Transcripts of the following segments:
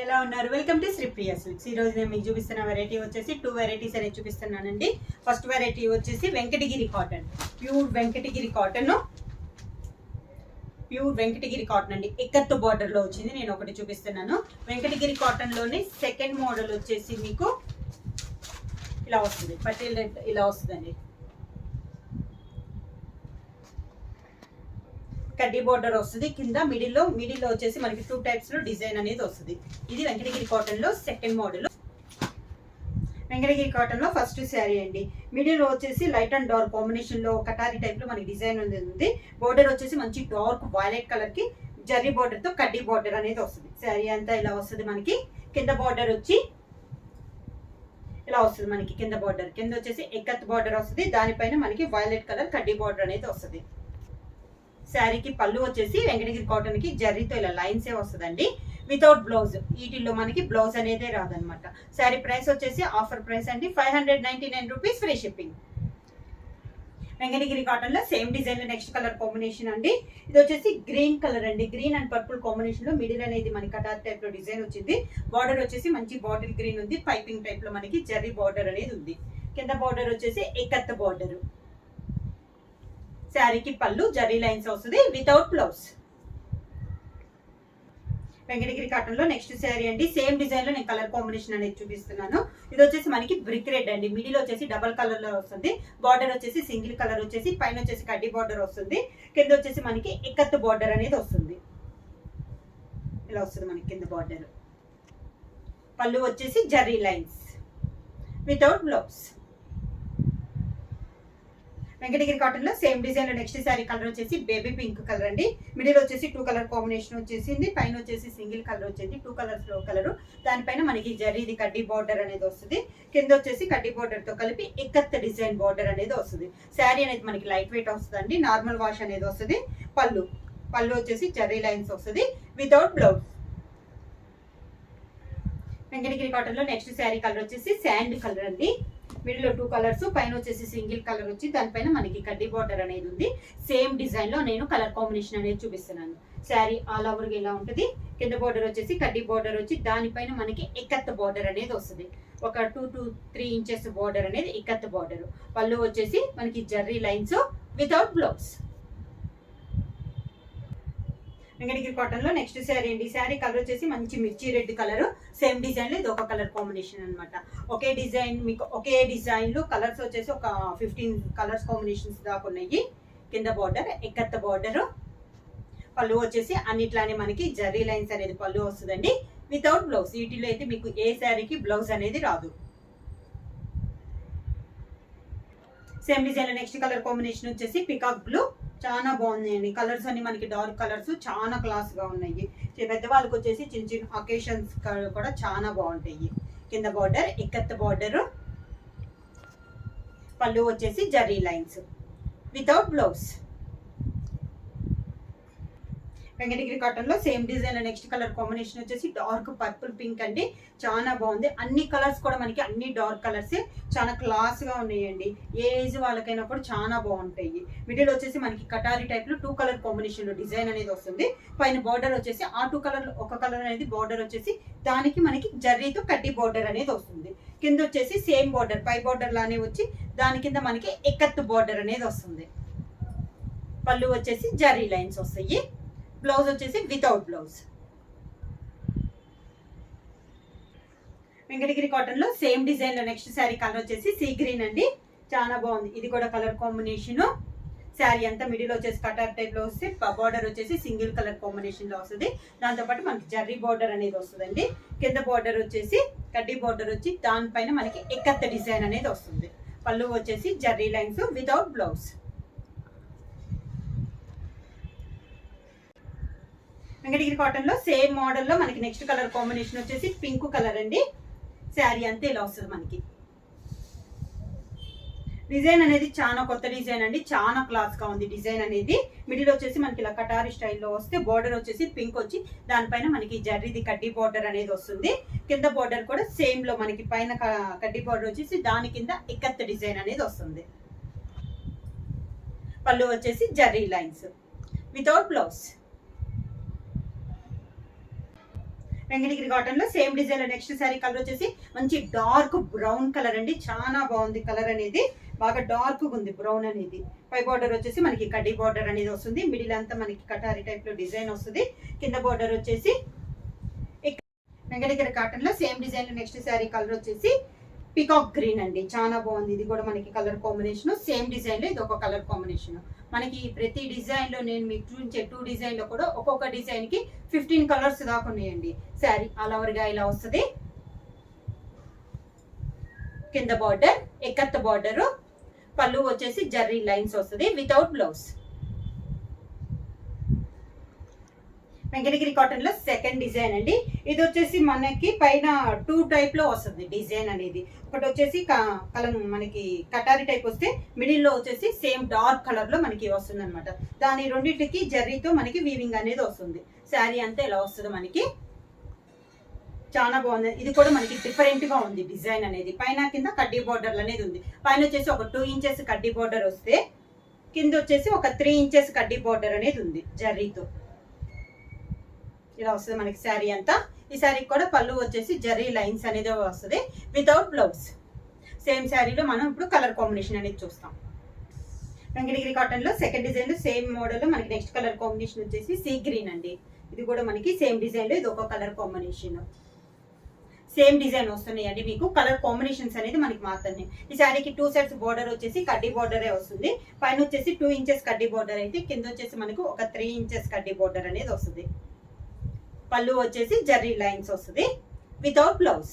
ఎలా ఉన్నారు? Welcome to Sripriya silks. ఈ రోజు నేను మీకు చూపిస్తున్న వెరైటీ వచ్చేసి 2 వెరైటీస్ అనేది చూపిస్తున్నానండి. ఫస్ట్ వెరైటీ వచ్చేసి Venkatagiri cotton, pure Venkatagiri cotton, అండి. ఎక్కత్తు బార్డర్ లో వచ్చింది. నేను ఒకటి చూపిస్తున్నాను. వెంకటగిరి కాటన్ లోనే సెకండ్ మోడల్ వచ్చేసి మీకు ఇలా వస్తుంది. పటేల్ ఇలా వస్తుందండి. కడ్డీ బోర్డర్ వస్తుంది. కింద మిడిల్లో వచ్చేసి మనకి 2 టైప్స్ లో డిజైన్ అనేది వస్తుంది. ఇది వెంకటగిరి కాటన్ లో సెకండ్ మోడల్. వెంకటగిరి కాటన్ లో ఫస్ట్ శారీ అండి. మిడిల్ లో వచ్చేసి లైట్ అండ్ డార్క్ కాంబినేషన్ లో కటారీ టైప్ లో మనకి డిజైన్ ఉంది. బోర్డర్ వచ్చేసి మంచి డార్క్ వైలెట్ కలర్ కి జరీ బోర్డర్ తో కడ్డీ బోర్డర్ అనేది వస్తుంది. శారీ అంతా ఇలా వస్తుంది. మనకి కింద బోర్డర్ వచ్చి ఇలా వస్తుంది. మనకి కింద వచ్చేసి ఎక్కత్ బోర్డర్ వస్తుంది. దానిపైన మనకి వైలెట్ కలర్ కడ్డీ బోర్డర్ అనేది వస్తుంది. శారీకి పళ్ళు వచ్చేసి వెంకటగిరి కాటన్ కి జర్రీతో ఇలా లైన్స్ వస్తుందండి. Without blouse. వీటిల్లో మనకి బ్లౌజ్ అనేది రాదనమాట. శారీ ప్రైస్ వచ్చేసి ఆఫర్ ప్రైస్ అండి 599 rupees, free shipping. Venkatagiri cotton లో సేమ్ డిజైన్ లో నెక్స్ట్ కలర్ కాంబినేషన్ అండి. ఇది వచ్చేసి గ్రీన్ కలర్ అండి. గ్రీన్ అండ్ పర్పుల్ కాంబినేషన్ లో మిడిల్ అనేది మనకి కటార్ టైప్ లో డిజైన్ వచ్చింది. బార్డర్ వచ్చేసి మంచి బాటిల్ గ్రీన్ ఉంది. పైపింగ్ టైప్ లో మనకి జర్రీ బార్డర్ అనేది ఉంది. కింద బార్డర్ వచ్చేసి ఎక్కత్ బార్డర్. శారీకి పళ్ళు జరీ లైన్స్ వస్తుంది వితౌట్ బ్లౌజ్. వెంకటగిరి కాటన్ లో నెక్స్ట్ శారీ అండి. సేమ్ డిజైన్ లో నేను కలర్ కాంబినేషన్ అనేది చూపిస్తున్నాను. ఇది వచ్చేసి మనకి బ్రిక్ రెడ్ అండి. మిడిల్ వచ్చేసి డబల్ కలర్ లో వస్తుంది. బార్డర్ వచ్చేసి సింగిల్ కలర్ వచ్చేసి పైన వచ్చేసి కడ్డీ బార్డర్ వస్తుంది. కింద వచ్చేసి మనకి ఎక్కత్తు బార్డర్ అనేది వస్తుంది. ఇలా వస్తుంది మనకి కింద బార్డర్. పళ్ళు వచ్చేసి zari lines without blouse. Venkatagiri cotton లో సేమ్ డిజైన్ లో నెక్స్ట్ శారీ కలర్ వచ్చేసి బేబీ పింక్ కలర్ అండి. మిడిల్ వచ్చేసి 2 కలర్ కాంబినేషన్ వచ్చేసింది. పైన వచ్చేసి సింగిల్ కలర్ వచ్చేసి 2 కలర్స్ లో కలర్. దానిపైన మనకి జరీది కడ్డీ బార్డర్ అనేది వస్తుంది. కింద వచ్చేసి కడ్డీ బార్డర్ తో కలిపి ఎక్కత్ డిజైన్ బార్డర్ అనేది వస్తుంది. శారీ అనేది మనకి లైట్ వెయిట్ వస్తుంది. నార్మల్ వాష్ అనేది వస్తుంది. పళ్ళు వచ్చేసి జరీ లైన్స్ వస్తుంది వితౌట్ బ్లౌజ్. వెంకటగిరి కాటన్ లో నెక్స్ట్ శారీ కలర్ వచ్చేసి శాండ్ కలర్ అండి. మిడిల్ లో 2 కలర్స్, పైన వచ్చేసి సింగిల్ కలర్ వచ్చి దానిపైన మనకి కడ్డీ బార్డర్ అనేది ఉంది. సేమ్ డిజైన్ లో నేను కలర్ కాంబినేషన్ అనేది చూపిస్తున్నాను. శారీ ఆల్ ఓవర్ గా ఇలా ఉంటుంది. కింద బార్డర్ వచ్చేసి కడ్డీ బార్డర్ వచ్చి దానిపైన మనకి ఎక్కత్ బార్డర్ అనేది వస్తుంది. ఒక 2 to 3 ఇంచెస్ బార్డర్ అనేది ఎక్కత్ బార్డర్. పళ్ళు వచ్చేసి మనకి zari lines without blouse. Venkatagiri cotton లో నెక్స్ట్ శారీ అండి. శారీ కలర్ వచ్చేసి మంచి మిర్చి రెడ్ కలర్. సేమ్ డిజైన్ లో ఇది ఒక కలర్ కాంబినేషన్ అనమాట. ఒకే డిజైన్ లో కలర్స్ వచ్చేసి ఒక 15 కలర్స్ కాంబినేషన్స్ దాకా ఉన్నాయి. కింద బార్డర్ ఎక్కత్త బార్డర్. పళ్ళు వచ్చేసి అన్నిట్లానే మనకి జరీ లైన్స్ అనేది పళ్ళు వస్తుందండి వితౌట్ బ్లౌజ్. వీటిలో అయితే మీకు ఏ శారీకి బ్లౌజ్ అనేది రాదు. సేమ్ డిజైన్ లో నెక్స్ట్ కలర్ కాంబినేషన్ వచ్చేసి పికాక్ బ్లూ. చాలా బాగున్నాయండి. కలర్స్ అన్ని మనకి డార్క్ కలర్స్ చాలా క్లాస్ గా ఉన్నాయి. పెద్దవాళ్ళకి వచ్చేసి చిన్న చిన్న అకేషన్స్ కూడా చాలా బాగుంటాయి. కింద బార్డర్ ఎక్కత్ బార్డర్. పళ్ళు వచ్చేసి zari lines without blouse. Venkatagiri cotton లో సేమ్ డిజైన్ లో నెక్స్ట్ కలర్ కాంబినేషన్ వచ్చేసి డార్క్ పర్పుల్ పింక్ అండి. చాలా బాగుంది. అన్ని కలర్స్ కూడా మనకి అన్ని డార్క్ కలర్స్ చాలా క్లాస్ గా ఉన్నాయండి. ఏ ఏజ్ వాళ్ళకైనా కూడా చాలా బాగుంటాయి. మిడిల్ వచ్చేసి మనకి కటారీ టైప్ లో 2 కలర్ కాంబినేషన్ లో డిజైన్ అనేది వస్తుంది. పైన బార్డర్ వచ్చేసి ఆ 2 కలర్ ఒక కలర్ అనేది బార్డర్ వచ్చేసి దానికి మనకి జర్రీతో కడ్డీ బార్డర్ అనేది వస్తుంది. కింద వచ్చేసి సేమ్ బార్డర్ పై బార్డర్ లానే వచ్చి దాని కింద మనకి ఎక్కత్తు బార్డర్ అనేది వస్తుంది. పళ్ళు వచ్చేసి జరీ లైన్స్ వస్తాయి. బ్లౌజ్ వచ్చేసి వితౌట్ బ్లౌజ్. వెంకటగిరి కాటన్ లో సేమ్ డిజైన్ లో నెక్స్ట్ శారీ కలర్ వచ్చేసి సీ గ్రీన్ అండి. చాలా బాగుంది. ఇది కూడా కలర్ కాంబినేషన్. శారీ అంతా మిడిల్ వచ్చేసి కటార్ టైప్ లో వస్తే బార్డర్ వచ్చేసి సింగిల్ కలర్ కాంబినేషన్ లో వస్తుంది. దాంతో పాటు మనకి జర్రీ బార్డర్ అనేది వస్తుందండి. కింద బార్డర్ వచ్చేసి కడ్డీ బార్డర్ వచ్చి దానిపైన మనకి ఎక్కత్త డిజైన్ అనేది వస్తుంది. పళ్ళు వచ్చేసి zari lines without blouse. Venkatagiri cotton లో సేమ్ మోడల్ లో మనకి నెక్స్ట్ కలర్ కాంబినేషన్ వచ్చేసి పింక్ కలర్ అండి. శారీ అంతే ఇలా వస్తుంది. మనకి డిజైన్ అనేది చాలా కొత్త డిజైన్ అండి. చాలా క్లాస్ గా ఉంది డిజైన్ అనేది. మిడిల్ వచ్చేసి మనకి ఇలా కటారీ స్టైల్లో వస్తే బార్డర్ వచ్చేసి పింక్ వచ్చి దానిపైన మనకి జర్రీది కడ్డీ బార్డర్ అనేది వస్తుంది. కింద బార్డర్ కూడా సేమ్ లో మనకి పైన కడ్డీ బార్డర్ వచ్చేసి దాని కింద ఎక్కత్ డిజైన్ అనేది వస్తుంది. పళ్ళు వచ్చేసి zari lines without blouse. Venkatagiri cotton లో సేమ్ డిజైన్ లో నెక్స్ట్ శారీ కలర్ వచ్చేసి మంచి డార్క్ బ్రౌన్ కలర్ అండి. చాలా బాగుంది కలర్ అనేది, బాగా డార్క్ ఉంది బ్రౌన్ అనేది. పై బార్డర్ వచ్చేసి మనకి కడ్డీ బార్డర్ అనేది వస్తుంది. మిడిల్ అంతా మనకి కటారీ టైప్ లో డిజైన్ వస్తుంది. కింద బార్డర్ వచ్చేసి వెంకటగిరి కాటన్ లో సేమ్ డిజైన్ లో నెక్స్ట్ శారీ కలర్ వచ్చేసి పికాక్ గ్రీన్ అండి. చాలా బాగుంది. ఇది కూడా మనకి కలర్ కాంబినేషన్ సేమ్ డిజైన్ లో ఇది ఒక కలర్ కాంబినేషన్. మనకి ప్రతి డిజైన్ లో నేను మీకు చూపించే 2 డిజైన్ లో కూడా ఒక్కొక్క డిజైన్ కి 15 కలర్స్ దాకా ఉన్నాయండి. శారీ ఆల్ ఓవర్ గా ఇలా వస్తుంది. కింద బార్డర్ ఎక్కత్త బార్డర్, పళ్ళు వచ్చేసి జర్రీ లైన్స్ వస్తుంది వితౌట్ బ్లౌజ్. వెంకటగిరి కాటన్ లో సెకండ్ డిజైన్ అండి. ఇది వచ్చేసి మనకి పైన 2 టైప్ లో వస్తుంది డిజైన్ అనేది. ఒకటి వచ్చేసి మనకి కటారీ టైప్ వస్తే మిడిల్ లో వచ్చేసి సేమ్ డార్క్ కలర్ లో మనకి వస్తుంది అనమాట. దాని రెండింటికి జర్రీతో మనకి వీవింగ్ అనేది వస్తుంది. శారీ అంతా ఇలా వస్తుంది మనకి. చాలా బాగుంది. ఇది కూడా మనకి డిఫరెంట్ గా ఉంది డిజైన్ అనేది. పైన కింద కడ్డీ బార్డర్ అనేది ఉంది. పైన వచ్చేసి ఒక 2 ఇంచెస్ కడ్డీ బార్డర్ వస్తే కింద వచ్చేసి ఒక 3 ఇంచెస్ కడ్డీ బార్డర్ అనేది ఉంది జర్రీతో. ఇలా వస్తుంది మనకి శారీ అంతా. ఈ శారీకి కూడా పళ్ళు వచ్చేసి జరీ లైన్స్ అనేది వస్తుంది వితౌట్ బ్లౌజ్. సేమ్ శారీలో మనం ఇప్పుడు కలర్ కాంబినేషన్ అనేది చూస్తాం. వెంకటగిరి కాటన్ లో సెకండ్ డిజైన్ లో సేమ్ మోడల్ లో మనకి నెక్స్ట్ కలర్ కాంబినేషన్ వచ్చేసి సీ గ్రీన్ అండి. ఇది కూడా మనకి సేమ్ డిజైన్ లో ఇది ఒక కలర్ కాంబినేషన్. సేమ్ డిజైన్ వస్తున్నాయి అండి. మీకు కలర్ కాంబినేషన్స్ అనేది మనకి మారుతున్నాయి. ఈ శారీకి 2 సైడ్స్ బార్డర్ వచ్చేసి కడ్డీ బార్డరే వస్తుంది. పైన వచ్చేసి 2 ఇంచెస్ కడ్డీ బార్డర్ అయితే కింద వచ్చేసి మనకు ఒక 3 ఇంచెస్ కడ్డీ బార్డర్ అనేది వస్తుంది. పళ్ళు వచ్చేసి జర్రీ లైన్స్ వస్తుంది వితౌట్ బ్లౌజ్.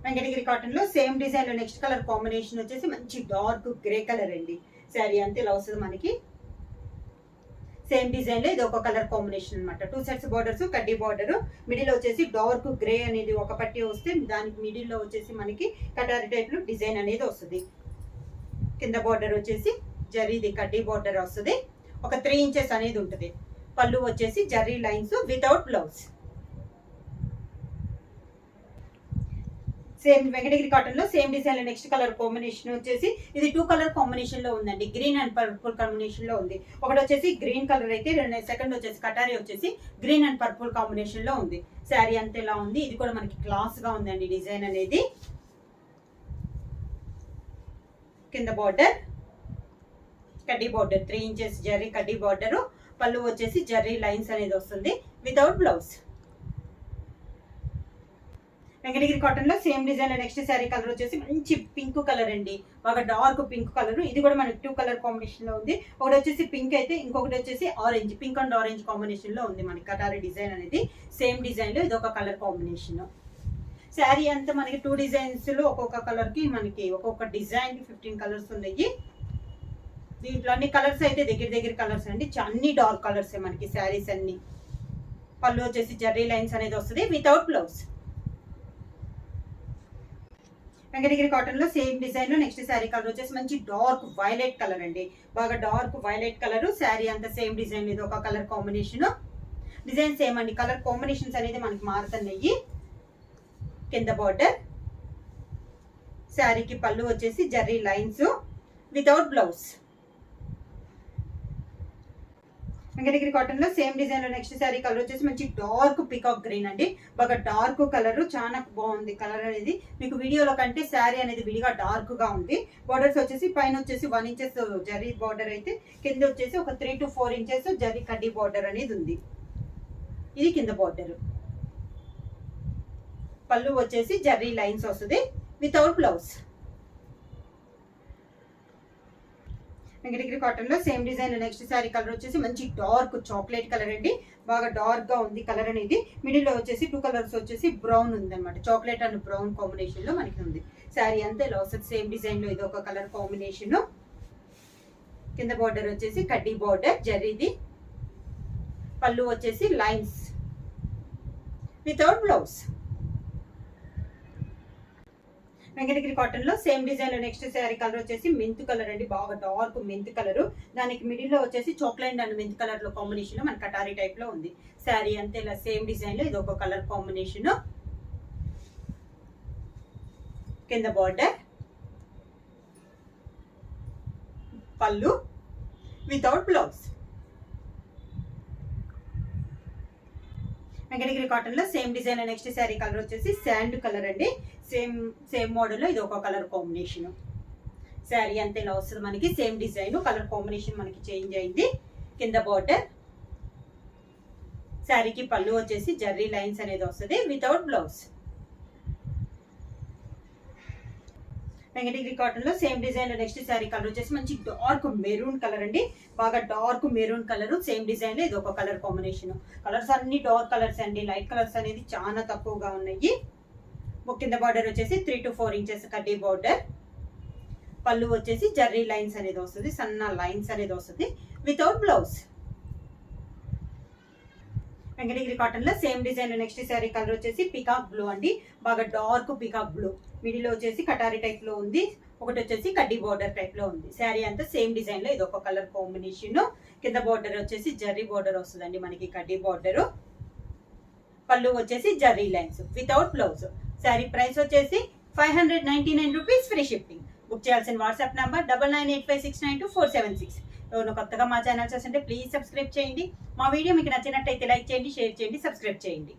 వెంకటగిరి కాటన్ లో సేమ్ డిజైన్ లో నెక్స్ట్ కలర్ కాంబినేషన్ వచ్చేసి మంచి డార్క్ గ్రే కలర్ అండి. శారీ అంతా ఇలా వస్తుంది మనకి. సేమ్ డిజైన్ లో ఇది ఒక కలర్ కాంబినేషన్ అనమాట. 2 సైడ్స్ బార్డర్స్ కడ్డీ బార్డర్, మిడిల్ వచ్చేసి డార్క్ గ్రే అనేది ఒక పట్టి వస్తే దానికి మిడిల్ లో వచ్చేసి మనకి కటారీ టైప్ లో డిజైన్ అనేది వస్తుంది. కింద బార్డర్ వచ్చేసి జరీది కడ్డీ బార్డర్ వస్తుంది. ఒక 3 ఇంచెస్ అనేది ఉంటుంది. పళ్ళు వచ్చేసి zari lines without blouse. Same Venkatagiri cotton లో సేమ్ డిజైన్ లో నెక్స్ట్ కలర్ కాంబినేషన్ వచ్చేసి ఇది 2 కలర్ కాంబినేషన్ లో ఉందండి. గ్రీన్ అండ్ పర్పుల్ కాంబినేషన్ లో ఉంది. ఒకటి వచ్చేసి గ్రీన్ కలర్ అయితే సెకండ్ వచ్చేసి కటారీ వచ్చేసి గ్రీన్ అండ్ పర్పుల్ కాంబినేషన్ లో ఉంది. శారీ అంతా ఇలా ఉంది. ఇది కూడా మనకి క్లాస్ గా ఉందండి డిజైన్ అనేది. కింద బార్డర్ కడ్డీ బార్డర్ 3 ఇంచెస్ జర్రీ కడ్డీ బార్డర్, పళ్ళు వచ్చేసి జర్రీ లైన్స్ అనేది వస్తుంది వితౌట్ బ్లౌజ్. వెంకటగిరి కాటన్ లో సేమ్ డిజైన్ లో నెక్స్ట్ శారీ కలర్ వచ్చేసి మంచి పింక్ కలర్ అండి. బాగా డార్క్ పింక్ కలర్. ఇది కూడా మనకి 2 కలర్ కాంబినేషన్ లో ఉంది. ఒకటి వచ్చేసి పింక్ అయితే ఇంకొకటి వచ్చేసి orange, pink and orange combination లో ఉంది మనకి కటారీ డిజైన్ అనేది. సేమ్ డిజైన్ లో ఇది ఒక కలర్ కాంబినేషన్. శారీ అంతా మనకి 2 డిజైన్స్ లో ఒక్కొక్క కలర్ కి మనకి ఒక్కొక్క డిజైన్ కి 15 కలర్స్ ఉన్నాయి. దీంట్లో అన్ని కలర్స్ అయితే దగ్గర కలర్స్ అండి. అన్ని డార్క్ కలర్స్ మనకి శారీస్ అన్ని. పళ్ళు వచ్చేసి జర్రీ లైన్స్ అనేది వస్తుంది వితౌట్ బ్లౌజ్. వెంకటగిరి కాటన్ లో సేమ్ డిజైన్ లో నెక్స్ట్ శారీ కలర్ వచ్చేసి మంచి డార్క్ వైలెట్ కలర్ అండి. బాగా డార్క్ వైలెట్ కలర్. శారీ అంతా సేమ్ డిజైన్ ఇది ఒక కలర్ కాంబినేషన్. డిజైన్ సేమ్ అండి. కలర్ కాంబినేషన్స్ అనేది మనకి మారుతున్నాయి. కింద బార్డర్, శారీకి పళ్ళు వచ్చేసి zari lines without blouse. Venkatagiri cotton లో సేమ్ డిజైన్ లో నెక్స్ట్ శారీ కలర్ వచ్చేసి మంచి డార్క్ పికాక్ గ్రీన్ అండి. బాగా డార్క్ కలర్. చాలా బాగుంది కలర్ అనేది. మీకు వీడియోలో కంటే శారీ అనేది విడిగా డార్క్ గా ఉంది. బార్డర్స్ వచ్చేసి పైన వచ్చేసి 1 ఇంచెస్ జరీ బార్డర్ అయితే కింద వచ్చేసి ఒక 3 to 4 ఇంచెస్ జరీ కడ్డీ బార్డర్ అనేది ఉంది. ఇది కింద బార్డర్. పళ్ళు వచ్చేసి జర్రీ లైన్స్ వస్తుంది వితౌట్ బ్లౌజ్. వెంకటగిరి కాటన్ లో same design next sari colour వచ్చేసి మంచి డార్క్ చాక్లెట్ కలర్ అండి. బాగా డార్క్ గా ఉంది కలర్ అనేది. మిడిల్ లో వచ్చేసి 2 కలర్స్ వచ్చేసి బ్రౌన్ ఉంది అనమాట. చాక్లెట్ అండ్ బ్రౌన్ కాంబినేషన్ లో మనకి ఉంది. శారీ అంతా ఇలా వస్తుంది. సేమ్ డిజైన్ లో ఇది ఒక కలర్ కాంబినేషన్. కింద బార్డర్ వచ్చేసి కడ్డీ బార్డర్ జరీది, పళ్ళు వచ్చేసి lines without blouse. Venkatagiri cotton లో సేమ్ డిజైన్ లో నెక్స్ట్ శారీ కలర్ వచ్చేసి మెంత్ కలర్ అండి. బాగా డార్క్ మెంత్ కలర్. దానికి మిడిల్ లో వచ్చేసి చాక్లెట్ అండ్ మెంత్ కలర్ లో కాంబినేషన్ లో మన కటారీ టైప్ లో ఉంది. శారీ అంతా ఇలా సేమ్ డిజైన్ లో ఇది ఒక కలర్ కాంబినేషన్. కింద బార్డర్, పళ్ళు వితౌట్ బ్లౌజ్. వెంకటగిరి కాటన్ లో same design. Next sari colour వచ్చేసి శాండ్ కలర్ అండి. సేమ్ మోడల్ లో ఇది ఒక కలర్ కాంబినేషన్. శారీ అంతా ఇలా వస్తుంది మనకి. సేమ్ డిజైన్, కలర్ కాంబినేషన్ మనకి చేంజ్ అయింది. కింద బార్డర్. శారీకి పళ్ళు వచ్చేసి జర్రీ లైన్స్ అనేది వస్తుంది వితౌట్ బ్లౌజ్. వెంకటగిరి కాటన్ లో same design. Next sari colour వచ్చేసి మంచి డార్క్ మెరూన్ కలర్ అండి. బాగా dark maroon colour. Same design లో ఇది ఒక కలర్ కాంబినేషన్. కలర్స్ అన్ని డార్క్ కలర్స్ అండి. లైట్ కలర్స్ అనేది చాలా తక్కువగా ఉన్నాయి. కింద బార్డర్ వచ్చేసి 3 to 4 ఇంచెస్ కడ్డీ బార్డర్. పళ్ళు వచ్చేసి జర్రీ లైన్స్ అనేది వస్తుంది, సన్న లైన్స్ అనేది వస్తుంది వితౌట్ బ్లౌజ్. వెంకటగిరి కాటన్ లో same design. Next sari colour వచ్చేసి పికాక్ బ్లూ అండి. బాగా డార్క్ పికాక్ బ్లూ. మిడిల్ వచ్చేసి కటారీ టైప్ లో ఉంది, ఒకటి వచ్చేసి కడ్డీ బార్డర్ టైప్ లో ఉంది. శారీ అంతా సేమ్ డిజైన్ లో ఇది ఒక కలర్ కాంబినేషన్. కింద బార్డర్ వచ్చేసి జర్రీ బార్డర్ వస్తుందండి మనకి, కడ్డీ బార్డర్. పళ్ళు వచ్చేసి zari lines without blouse. Sari price వచ్చేసి 599 రూపీస్, ఫ్రీ షిప్పింగ్. బుక్ చేయాల్సిన వాట్సాప్ నంబర్ 9985692476. ఎవరు కొత్తగా మా ఛానల్ చూస్తుంటే ప్లీజ్ సబ్స్క్రైబ్ చేయండి. మా వీడియో మీకు నచ్చినట్టయితే లైక్ చేయండి, షేర్ చేయండి, సబ్స్క్రైబ్ చేయండి.